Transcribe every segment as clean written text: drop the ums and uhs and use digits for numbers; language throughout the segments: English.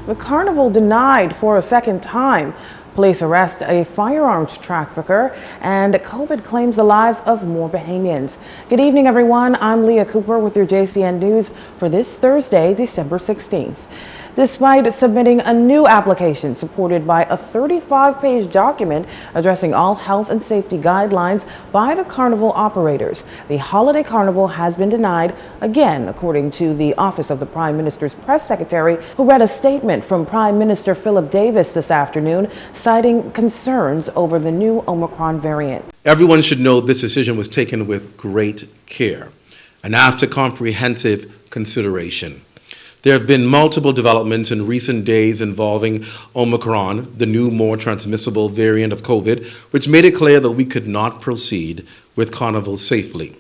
The carnival denied for a second time. Police arrest a firearms trafficker, and COVID claims the lives of more Bahamians. Good evening, everyone. I'm Leah Cooper with your JCN News for this Thursday, December 16th. Despite submitting a new application supported by a 35-page document addressing all health and safety guidelines by the carnival operators, the holiday carnival has been denied again, according to the Office of the Prime Minister's press secretary, who read a statement from Prime Minister Philip Davis this afternoon, citing concerns over the new Omicron variant. Everyone should know this decision was taken with great care and after comprehensive consideration. There have been multiple developments in recent days involving Omicron, the new, more transmissible variant of COVID, which made it clear that we could not proceed with Carnival safely.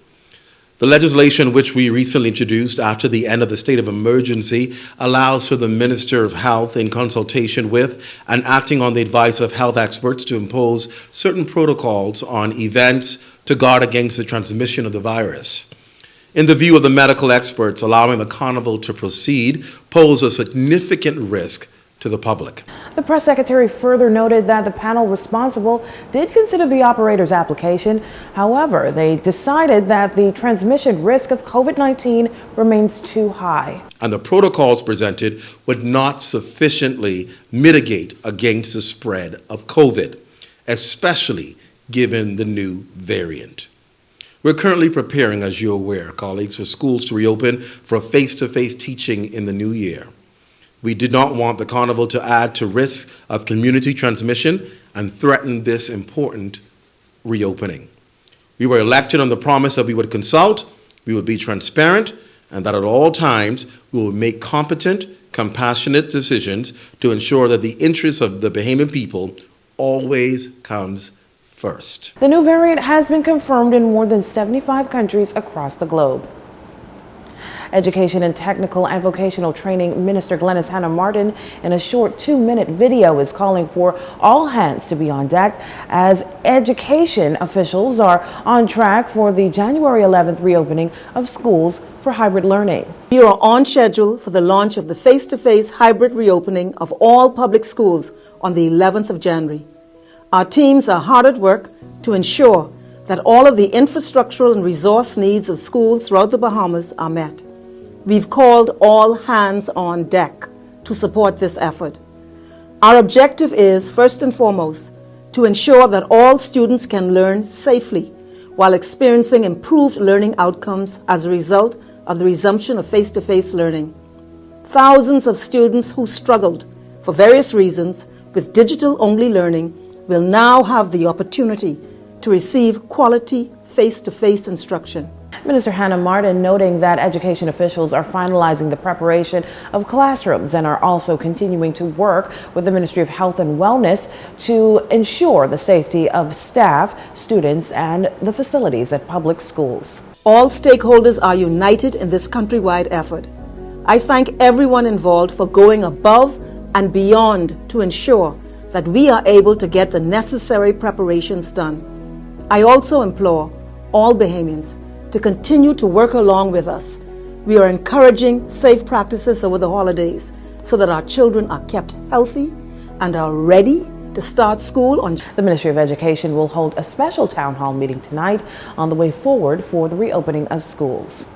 The legislation which we recently introduced after the end of the state of emergency allows for the Minister of Health, in consultation with and acting on the advice of health experts, to impose certain protocols on events to guard against the transmission of the virus. In the view of the medical experts, allowing the carnival to proceed poses a significant risk to the public. The press secretary further noted that the panel responsible did consider the operator's application. However, they decided that the transmission risk of COVID-19 remains too high. And the protocols presented would not sufficiently mitigate against the spread of COVID, especially given the new variant. We're currently preparing, as you're aware, colleagues, for schools to reopen for face-to-face teaching in the new year. We did not want the carnival to add to risk of community transmission and threaten this important reopening. We were elected on the promise that we would consult, we would be transparent, and that at all times we would make competent, compassionate decisions to ensure that the interests of the Bahamian people always comes first. The new variant has been confirmed in more than 75 countries across the globe. Education and Technical and Vocational Training Minister Glennis Hannah-Martin, in a short 2-minute video, is calling for all hands to be on deck as education officials are on track for the January 11th reopening of schools for hybrid learning. We are on schedule for the launch of the face-to-face hybrid reopening of all public schools on the 11th of January. Our teams are hard at work to ensure that all of the infrastructural and resource needs of schools throughout the Bahamas are met. We've called all hands on deck to support this effort. Our objective is, first and foremost, to ensure that all students can learn safely while experiencing improved learning outcomes as a result of the resumption of face-to-face learning. Thousands of students who struggled for various reasons with digital-only learning will now have the opportunity to receive quality face-to-face instruction. Minister Hannah-Martin noting that education officials are finalizing the preparation of classrooms and are also continuing to work with the Ministry of Health and Wellness to ensure the safety of staff, students, and the facilities at public schools. All stakeholders are united in this countrywide effort. I thank everyone involved for going above and beyond to ensure that we are able to get the necessary preparations done. I also implore all Bahamians to continue to work along with us. We are encouraging safe practices over the holidays so that our children are kept healthy and are ready to start school on. The Ministry of Education will hold a special town hall meeting tonight on the way forward for the reopening of schools.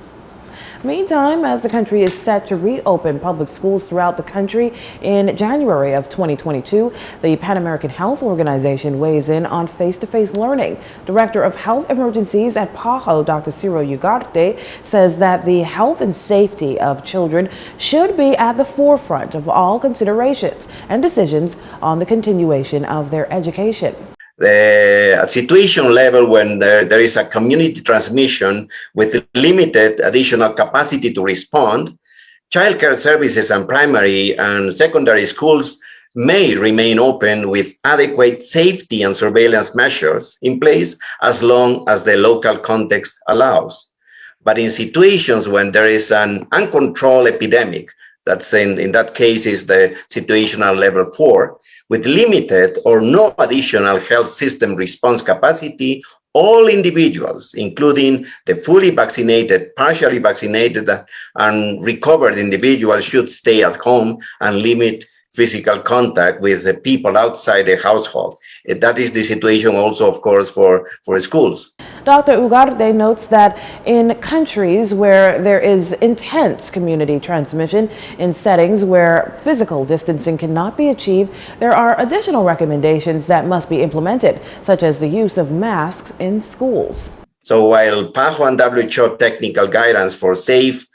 Meantime, as the country is set to reopen public schools throughout the country in January of 2022, the Pan American Health Organization weighs in on face-to-face learning. Director of Health Emergencies at PAHO, Dr. Ciro Ugarte, says that the health and safety of children should be at the forefront of all considerations and decisions on the continuation of their education. The situation level when there is a community transmission with limited additional capacity to respond, childcare services and primary and secondary schools may remain open with adequate safety and surveillance measures in place as long as the local context allows. But in situations when there is an uncontrolled epidemic, that's in that case is the situational level 4, with limited or no additional health system response capacity, all individuals, including the fully vaccinated, partially vaccinated, and recovered individuals should stay at home and limit physical contact with the people outside the household. That is the situation also, of course, for schools. Dr. Ugarte notes that in countries where there is intense community transmission in settings where physical distancing cannot be achieved, there are additional recommendations that must be implemented, such as the use of masks in schools. So while PAHO and WHO technical guidance for safe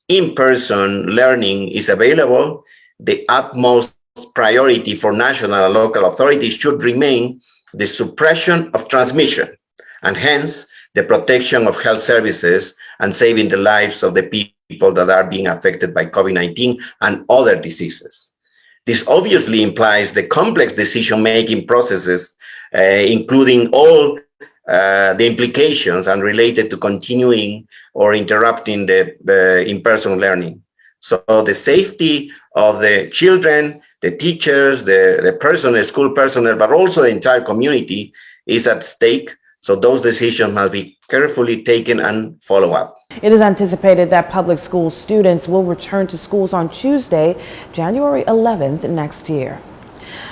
in-person learning is available, the utmost priority for national and local authorities should remain the suppression of transmission, and hence the protection of health services and saving the lives of the people that are being affected by COVID-19 and other diseases. This obviously implies the complex decision-making processes, including all the implications and related to continuing or interrupting the in-person learning. So the safety of the children, the teachers, the personnel, school personnel, but also the entire community is at stake. So those decisions must be carefully taken and follow up. It is anticipated that public school students will return to schools on Tuesday, January 11th next year.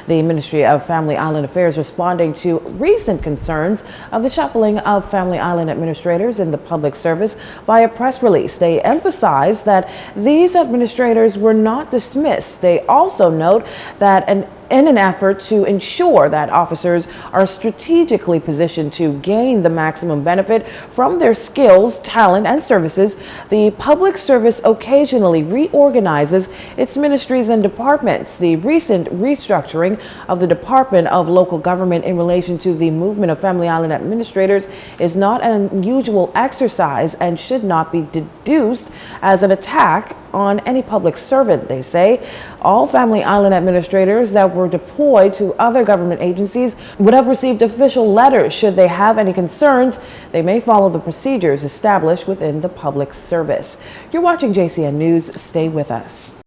The Ministry of Family Island Affairs responding to recent concerns of the shuffling of Family Island administrators in the public service via press release. They emphasize that these administrators were not dismissed. They also note that in an effort to ensure that officers are strategically positioned to gain the maximum benefit from their skills, talent, and services, the public service occasionally reorganizes its ministries and departments. The recent restructuring of the Department of Local Government in relation to the movement of Family Island administrators is not an unusual exercise and should not be deduced as an attack on any public servant, they say. All Family Island administrators that were deployed to other government agencies would have received official letters. Should they have any concerns, they may follow the procedures established within the public service. You're watching JCN News. Stay with us.